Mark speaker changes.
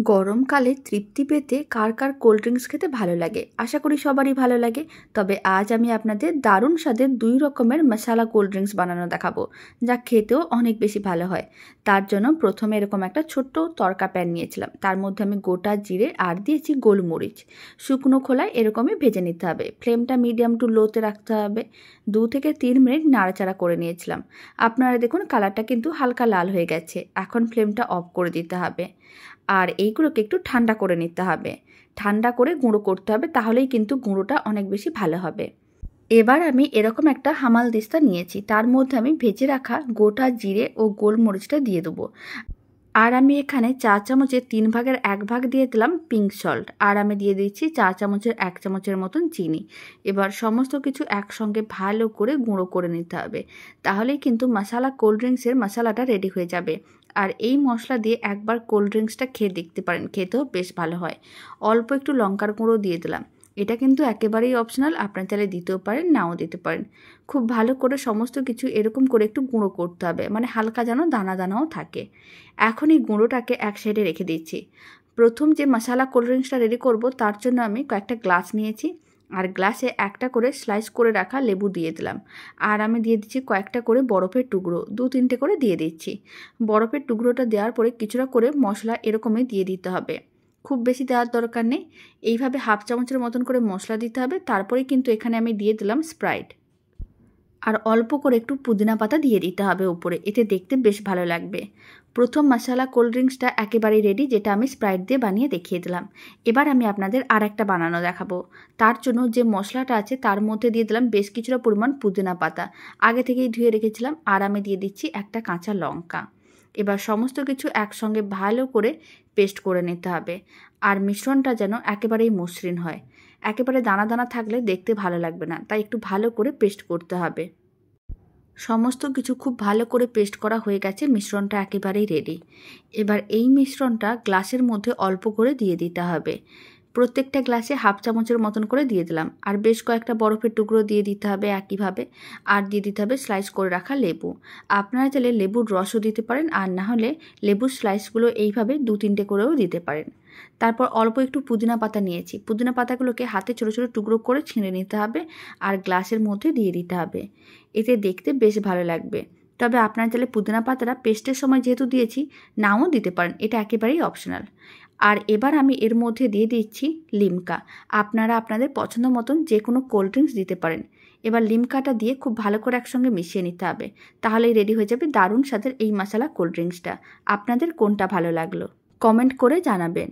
Speaker 1: গরমকালে তৃপ্তি পেতে কার কার cold drinks খেতে ভালো লাগে? আশা করি সবারই ভালো লাগে। তবে আজ আমি আপনাদের দারুণ স্বাদের 2 রকমের মশালা কোল্ড ড্রিঙ্কস বানানো দেখাবো, যা খেতেও অনেক বেশি ভালো হয়। তার জন্য প্রথমে এরকম একটা ছোট্ট তড়কা প্যান নিয়েছিলাম। তার মধ্যে আমি গোটা জিরে আর দিয়েছি গোলমরিচ। শুকনো খোলায় এরকমই ভেজে নিতে হবে। ফ্লেমটা মিডিয়াম টু লোতে রাখতে হবে। 2 থেকে 3 মিনিট নাড়াচাড়া করে নিয়েছিলাম। আপনারা দেখুন কালারটা কিন্তু হালকা লাল হয়ে গেছে। এখন ফ্লেমটা অফ করে দিতে হবে। আর এইগুলোকে একটু ঠান্ডা করে নিতে হবে। ঠান্ডা করে গুঁড়ো করতে হবে, তাহলেই কিন্তু গুঁড়োটা অনেক বেশি ভালো হবে। এবার আমি এরকম একটা হামালদিস্তা নিয়েছি। তার মধ্যে আমি ভেজে রাখা গোটা জিরে ও গোলমরিচটা দিয়ে দেবো। আর আমি এখানে 4 চামচের 3 ভাগের 1 ভাগ দিয়ে দিলাম পিঙ্ক সল্ট। আর আমি দিয়ে দিচ্ছি 4 চামচের 1 চামচের মতন চিনি। এবার সমস্ত কিছু একসঙ্গে ভালো করে গুঁড়ো করে নিতে হবে। তাহলেই কিন্তু মশালা কোল্ড ড্রিঙ্কসের মশলাটা রেডি হয়ে যাবে। আর এই মশলা দিয়ে একবার কোল্ড ড্রিঙ্কসটা খেয়ে দেখতে পারেন, খেতেও বেশ ভালো হয়। অল্প একটু লঙ্কার গুঁড়ো দিয়ে দিলাম। এটা কিন্তু একেবারেই অপশনাল, আপনার চাইলে দিতেও পারেন, নাও দিতে পারেন। খুব ভালো করে সমস্ত কিছু এরকম করে একটু গুঁড়ো করতে হবে, মানে হালকা যেন দানা দানাও থাকে। এখন এই গুঁড়োটাকে এক সাইডে রেখে দিচ্ছি। প্রথম যে মশালা কোল্ড ড্রিঙ্কসটা রেডি করব, তার জন্য আমি কয়েকটা গ্লাস নিয়েছি। আর গ্লাসে একটা করে স্লাইস করে রাখা লেবু দিয়ে দিলাম। আর আমি দিয়ে দিচ্ছি কয়েকটা করে বরফের টুকরো, 2-3টে করে দিয়ে দিচ্ছি। বরফের টুকরোটা দেওয়ার পরে কিছুটা করে মশলা এরকমই দিয়ে দিতে হবে। খুব বেশি দেওয়ার দরকার নেই। এইভাবে হাফ চামচের মতন করে মশলা দিতে হবে। তারপরে কিন্তু এখানে আমি দিয়ে দিলাম স্প্রাইট। আর অল্প করে একটু পুদিনা পাতা দিয়ে দিতে হবে উপরে, এতে দেখতে বেশ ভালো লাগবে। প্রথম মশালা কোল্ড ড্রিঙ্কসটা একেবারেই রেডি, যেটা আমি স্প্রাইট দিয়ে বানিয়ে দেখিয়ে দিলাম। এবার আমি আপনাদের আর একটা বানানো দেখাবো। তার জন্য যে মশলাটা আছে তার মধ্যে দিয়ে দিলাম বেশ কিছুটা পরিমাণ পুদিনা পাতা, আগে থেকেই ধুয়ে রেখেছিলাম। আর আমি দিয়ে দিচ্ছি একটা কাঁচা লঙ্কা। এবার সমস্ত কিছু একসঙ্গে ভালো করে পেস্ট করে নিতে হবে। আর মিশ্রণটা যেন একেবারেই মসৃণ হয়। একেবারে দানা দানা থাকলে দেখতে ভালো লাগবে না, তাই একটু ভালো করে পেস্ট করতে হবে। সমস্ত কিছু খুব ভালো করে পেস্ট করা হয়ে গেছে, মিশ্রণটা একেবারেই রেডি। এবার এই মিশ্রণটা গ্লাসের মধ্যে অল্প করে দিয়ে দিতে হবে। প্রত্যেকটা গ্লাসে হাফ চামচের মতন করে দিয়ে দিলাম। আর বেশ কয়েকটা বরফের টুকরো দিয়ে দিতে হবে একইভাবে। আর দিয়ে দিতে হবে স্লাইস করে রাখা লেবু। আপনারা চাইলে লেবুর রসও দিতে পারেন, আর না হলে লেবুর স্লাইসগুলো এইভাবে 2-3টে করেও দিতে পারেন। তারপর অল্প একটু পুদিনা পাতা নিয়েছি। পুদিনা পাতাগুলোকে হাতে ছোটো ছোটো টুকরো করে ছিঁড়ে নিতে হবে আর গ্লাসের মধ্যে দিয়ে দিতে হবে। এতে দেখতে বেশ ভালো লাগবে। তবে আপনারা চাইলে পুদিনা পাতাটা পেস্টের সময় যেহেতু দিয়েছি, নাও দিতে পারেন, এটা একেবারেই অপশনাল। আর এবার আমি এর মধ্যে দিয়ে দিচ্ছি লিমকা। আপনারা আপনাদের পছন্দ মতন যে কোনো কোল্ড ড্রিঙ্কস দিতে পারেন। এবার লিমকাটা দিয়ে খুব ভালো করে একসঙ্গে মিশিয়ে নিতে হবে। তাহলেই রেডি হয়ে যাবে দারুণ স্বাদের এই মশালা কোল্ড ড্রিঙ্কসটা। আপনাদের কোনটা ভালো লাগলো কমেন্ট করে জানাবেন।